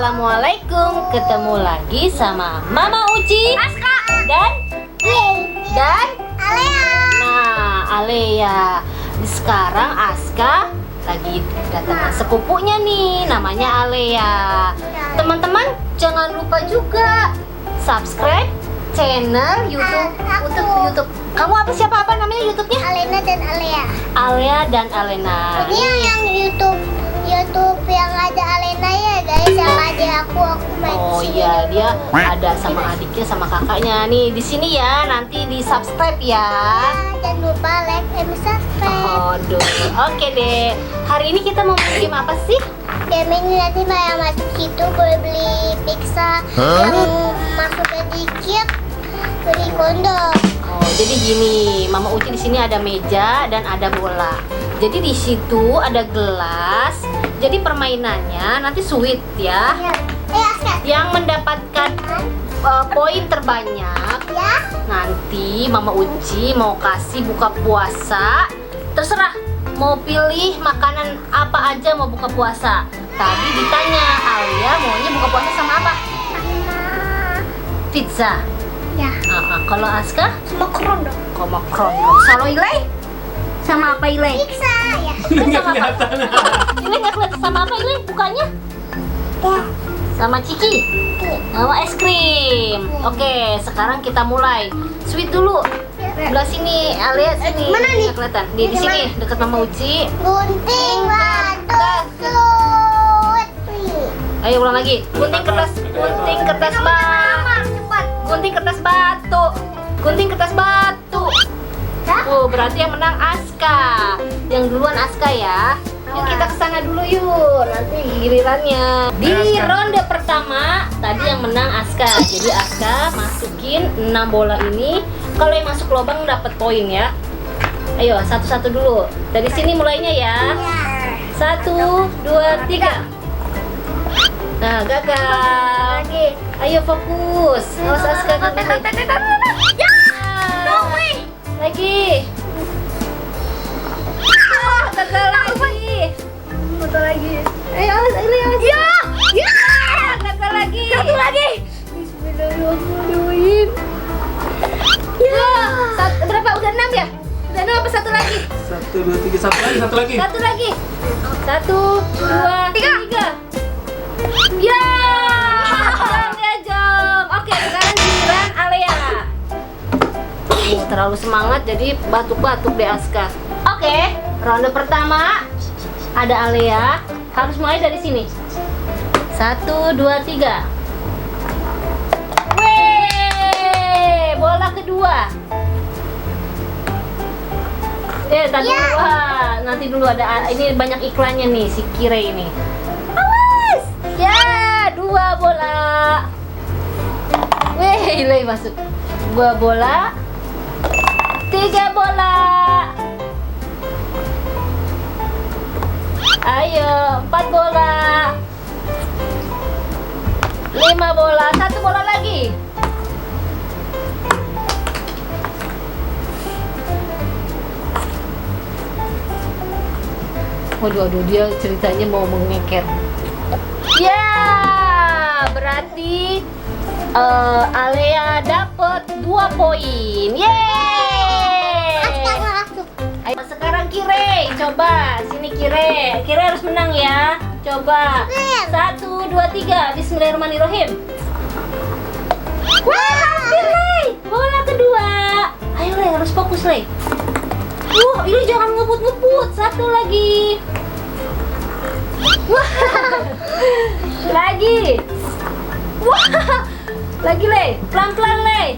Assalamualaikum, ketemu lagi sama Mama Uci, Aska, dan Alea. Nah, Alea. Sekarang Aska lagi kedatangan sepupunya nih, namanya Alea. Teman-teman, jangan lupa juga subscribe channel YouTube. Kamu siapa namanya YouTube-nya? Alena dan Alea. Alea dan Alena. Ini yang YouTube yang ada Alena ya guys, yang ada aku main. Oh di sini iya, dulu. dia ada sama adiknya sama kakaknya nih di sini ya. Nanti di subscribe ya. Jangan lupa like and subscribe. Aduh, oke deh. Hari ini kita mau main game apa sih? Game ini nanti yang masuk situ boleh beli pizza, yang masuknya dikit beli kondom. Oh, jadi gini, Mama Uci di sini ada meja dan ada bola. Jadi di situ ada gelas. Jadi permainannya nanti sweet ya. Aska. Yang mendapatkan poin terbanyak Ya. nanti Mama Uci mau kasih buka puasa. Terserah mau pilih makanan apa aja mau buka puasa. Tadi ditanya Alia maunya buka puasa sama apa? Pizza. Ya. Kalau Aska? Sama kron dong. Sama kron. Kalau Ilai? Sama apa Ilai? Pizza ya. Ilai sama apa? Ilai nggak kelihatan sama apa Ilai? Bukanya? Ya. Sama Ciki? Sama es krim. Oke, sekarang kita mulai. Sweet dulu. Belah sini, Alia sini. Mana nih? Nggak kelihatan. Di sini, dekat Mama Uci. Gunting batu sulit. Ayo ulang lagi. Gunting kertas batu. Cepat. Gunting kertas batu. Gunting kertas batu. Berarti yang menang Aska. Yang duluan Aska ya. Yuk kita kesana dulu yuk. Nanti gilirannya. Di ronde pertama tadi yang menang Aska. Jadi Aska masukin 6 bola ini. Kalau yang masuk lubang dapat poin ya. Ayo satu-satu dulu. Dari sini mulainya ya. 1, 2, 3. Nah, gagal. Lagi. Ayo fokus. Awas Aska gagal. Ya. Lagi. Gagal lagi. Foto lagi. Ayo awas. Ya. Ya. Gagal lagi. Satu lagi. Bismillahirrahmanirrahim. Ya. Berapa? Udah 6 ya? Udah 6 apa satu lagi? 1, 2, 3, satu lagi. Satu lagi. 1, 2, 3. Ya. Jom ya jom. Oke, sekarang giliran Alea. Terlalu semangat jadi batuk-batuk deh Aska. Oke, ronde pertama ada Alea. Harus mulai dari sini. 1, 2, 3. Weh, bola kedua. Tadi dulu. Nanti dulu ada ini banyak iklannya nih si Kire ini. Awas! Ya, 2 bola. Weh, Ilai masuk. 2 bola. 3 bola. Ayo, 4 bola. 5 bola. 1 bola lagi. Waduh, dia ceritanya mau mengeker. Ya, berarti Alea dapat 2 poin. Yeay! Aska masuk. Ayo sekarang Kire, coba sini Kire. Kire harus menang ya. Coba. 1, 2, 3. Bismillahirrahmanirrahim. Wah, hampir Lei. Bola kedua. Ayo Lei, harus fokus Lei. Ini jangan ngebut-ngebut. 1 lagi. Wah. Lagi. Wah. Lagi Lei. Pelan-pelan Lei.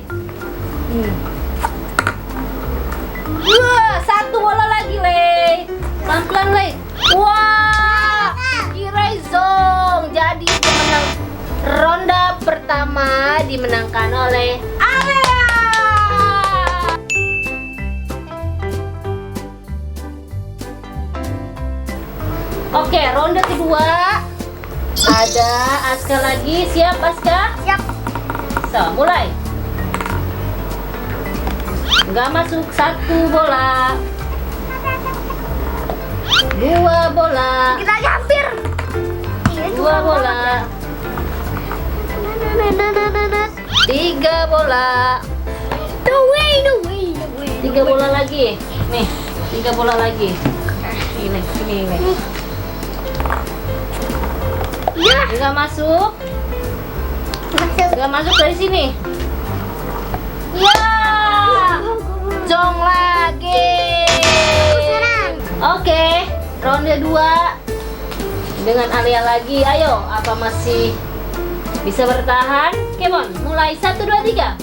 Wah, 1 bola lagi Lei. Pelan-pelan Lei. Wah. Kira zong. Jadi pemenang ronde pertama dimenangkan oleh Alea. Oke, ronde kedua. Ada Aska lagi. Siap Aska? Siap. So, mulai. Nggak masuk 1 bola. 2 bola. Kita lagi hampir. 2 bola. 3 bola. No way. 3 bola lagi. Nih, 3 bola lagi. Ini. Ya. Enggak masuk. Masuk. Enggak masuk dari sini. Ya. Jong lagi. Serang. Oke, ronde 2 dengan Alia lagi. Ayo, apa masih bisa bertahan? Kemon, mulai 1, 2, 3.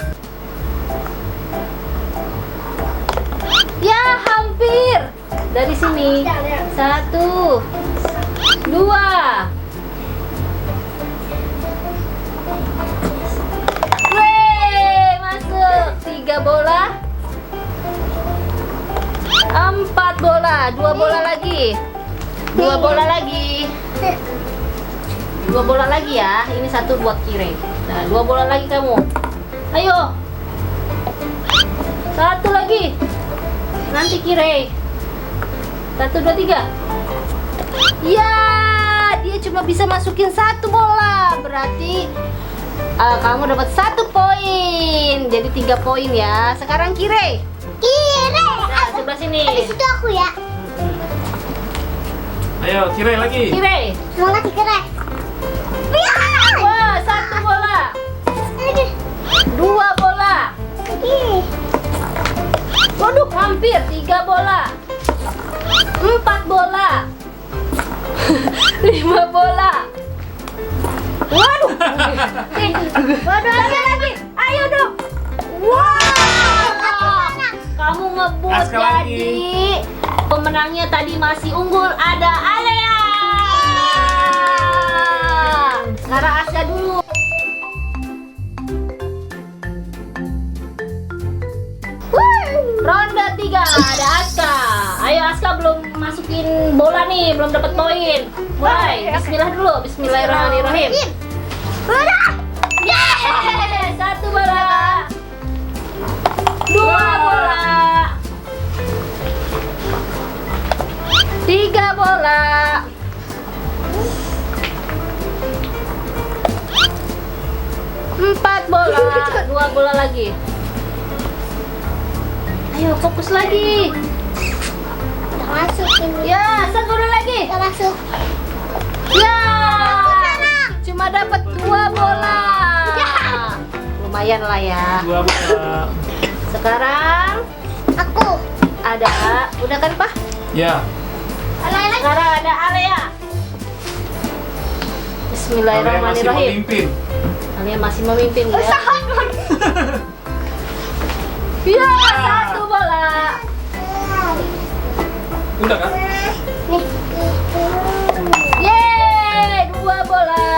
Ya, hampir. Dari sini. 1, 2. Yeay, masuk. 3 bola. 4 bola. 2 bola lagi. 2 bola lagi. 2 bola lagi ya. Ini 1 buat Kire. Nah, 2 bola lagi kamu. Ayo. 1 lagi. Nanti Kire. 1, 2, 3. Ya, dia cuma bisa masukin 1 bola. Berarti kamu dapat 1 poin. Jadi 3 poin ya. Sekarang Kire. Nah, sebelah sini. Habis itu aku ya. Ayo, Kire lagi. Kire. Semangat Kire. Wah, 1 bola. Lagi. 2 bola. Lagi. Waduh, hampir 3 bola. 4 bola. 5 bola. Waduh. Waduh, lagi. Ayo dong. Wow. Kamu ngebut Aska jadi pemenangnya tadi masih unggul ada Alea. Sekarang Aska dulu. Ronde 3 ada Aska. Ayo Aska belum masukin bola nih, belum dapat poin. Mulai. Bismillah dulu. Bismillahirrahmanirrahim. Udah. Yeay, 1 bola. 2 bola. 3 bola. 4 bola. 2 bola lagi. Ayo fokus lagi. Udah masuk ini. Ya, 1 bola lagi. Udah masuk. Ya, cuma dapat 2 bola. Lumayan lah ya. 2 bola. Sekarang Aku. ada, udah kan Pak? Ya. Sekarang ada Alea. Kalian masih Bismillahirrahmanirrahim. memimpin. Alea masih memimpin ya. Ya, 1 bola. Udah kan? Nih. Yeay, 2 bola.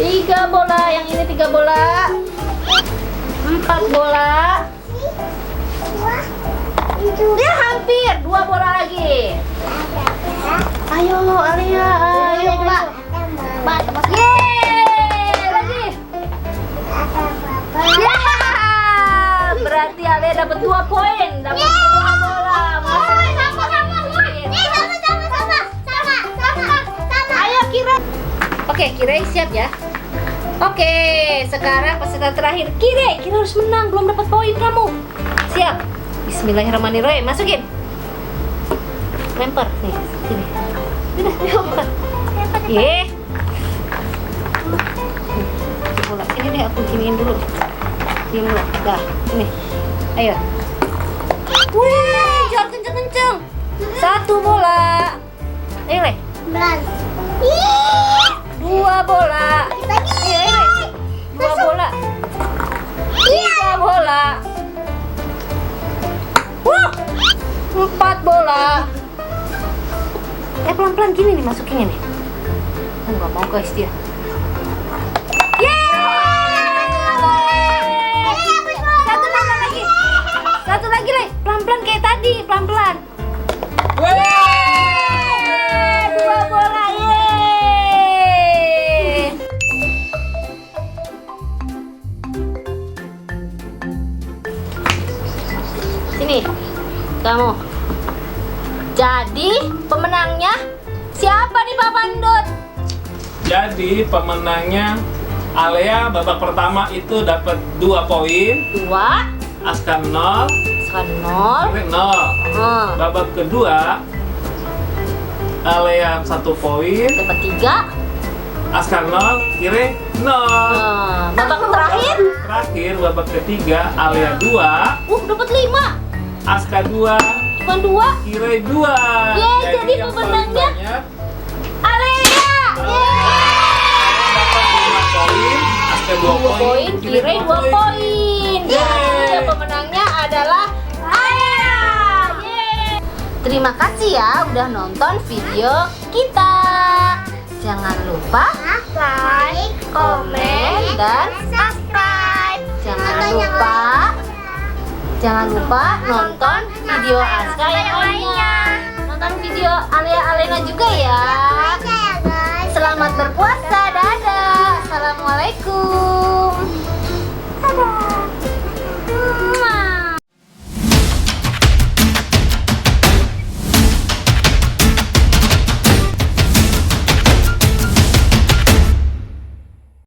3 bola, yang ini 3 bola. 4 bola. Wah. Itu. Dia hampir 2 bola lagi. Ayo Alia, ayo Mbak. Yeay, lagi. Ya, berarti Alia dapat 2 poin, dapat 2 bola. Ayo Kira. Oke, Kira siap ya. Oke, sekarang peserta terakhir Kira. Kira harus menang, belum dapat poin kamu. Siap. Bismillahirrahmanirrahim. Masukin. Lempar nih, sini. Udah, lempar. Ye. Bola sini deh, aku giniin dulu. Diam dulu. Dah, sini. Ayo. Wih, jangan kenceng-kenceng. 1 bola. Ayo, Le. 2 bola. Ayo, Le. 2 bola. 3 bola. 4 bola. Pelan-pelan gini nih masukinnya nih. Oh, nggak mau guys dia. Satu lagi, Le. Pelan-pelan kayak tadi, pelan-pelan. 2 bola, yeay. Sini, kamu. Jadi pemenangnya siapa nih Pak Pandut? Jadi pemenangnya Alea babak pertama itu dapat 2 poin, 2, Aska 0, sekarang 0. Kire 0. Babak kedua Alea 1 poin, Dapat 3. Aska 0, Kire 0. Babak terakhir. Terakhir babak ketiga Alea 2, Dapat 5. Aska 2, Cuma 2. Kire 2. Yeay, jadi yang paling pemenangnya banyak Alea. dapat 5 poin, Aska 2 2 poin, Kire 2 poin. Jadi Yeay. yang pemenangnya adalah Alea. Yeay. Terima kasih ya udah nonton video kita. Jangan lupa like, komen, dan subscribe. Jangan lupa nonton video Aska yang lainnya. Nonton video Alena juga ya. Ya guys. Selamat berpuasa, dadah. Assalamualaikum.